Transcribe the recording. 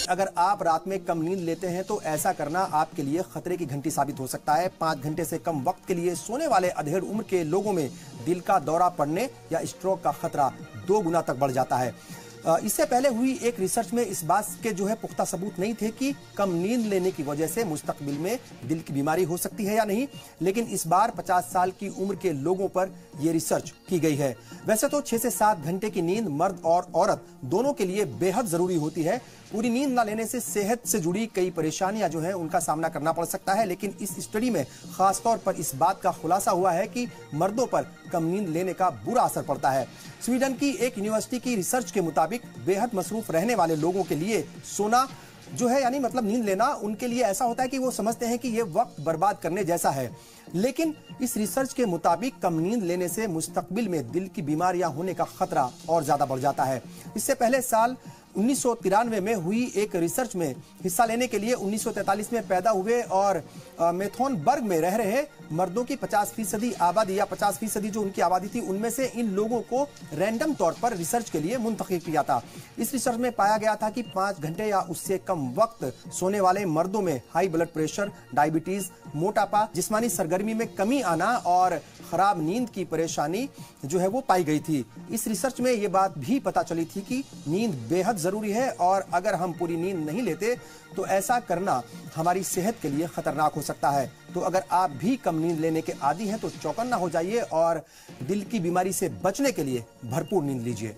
अगर आप रात में कम नींद लेते हैं तो ऐसा करना आपके लिए खतरे की घंटी साबित हो सकता है। 5 घंटे से कम वक्त के लिए सोने वाले अधेड़ उम्र के लोगों में दिल का दौरा पड़ने या स्ट्रोक का खतरा 2 गुना तक बढ़ जाता है। इससे पहले हुई एक रिसर्च में इस बात के पुख्ता सबूत नहीं थे कि कम नींद लेने की वजह से मुस्तकबिल में दिल की बीमारी हो सकती है या नहीं, लेकिन इस बार 50 साल की उम्र के लोगों पर यह रिसर्च की गई है। वैसे तो 6 से 7 घंटे की नींद मर्द और औरत दोनों के लिए बेहद जरूरी होती है। पूरी नींद न लेने से सेहत से जुड़ी कई परेशानियां उनका सामना करना पड़ सकता है, लेकिन इस स्टडी में खासतौर पर इस बात का खुलासा हुआ है कि मर्दों पर कम नींद लेने का बुरा असर पड़ता है। स्वीडन की एक यूनिवर्सिटी की रिसर्च के मुताबिक बेहद मसरूफ रहने वाले लोगों के लिए सोना यानी मतलब नींद लेना उनके लिए ऐसा होता है कि वो समझते हैं कि ये वक्त बर्बाद करने जैसा है। लेकिन इस रिसर्च के मुताबिक कम नींद लेने से मुस्तकबिल में दिल की बीमारियां होने का खतरा और ज्यादा बढ़ जाता है। इससे पहले साल 1993 में हुई एक रिसर्च में हिस्सा लेने के लिए 1943 में पैदा हुए और मेथोनबर्ग में रह रहे मर्दों की 50% आबादी या 50% जो उनकी आबादी थी, उनमें से इन लोगों को रैंडम तौर पर रिसर्च के लिए मुंतखब किया था। इस रिसर्च में पाया गया था कि 5 घंटे या उससे कम वक्त सोने वाले मर्दों में हाई ब्लड प्रेशर, डायबिटीज, मोटापा, जिस्मानी सरगर्मी में कमी आना और खराब नींद की परेशानी वो पाई गई थी। इस रिसर्च में ये बात भी पता चली थी कि नींद बेहद जरूरी है और अगर हम पूरी नींद नहीं लेते तो ऐसा करना हमारी सेहत के लिए खतरनाक हो सकता है। तो अगर आप भी कम नींद लेने के आदी हैं तो चौकन्ना हो जाइए और दिल की बीमारी से बचने के लिए भरपूर नींद लीजिए।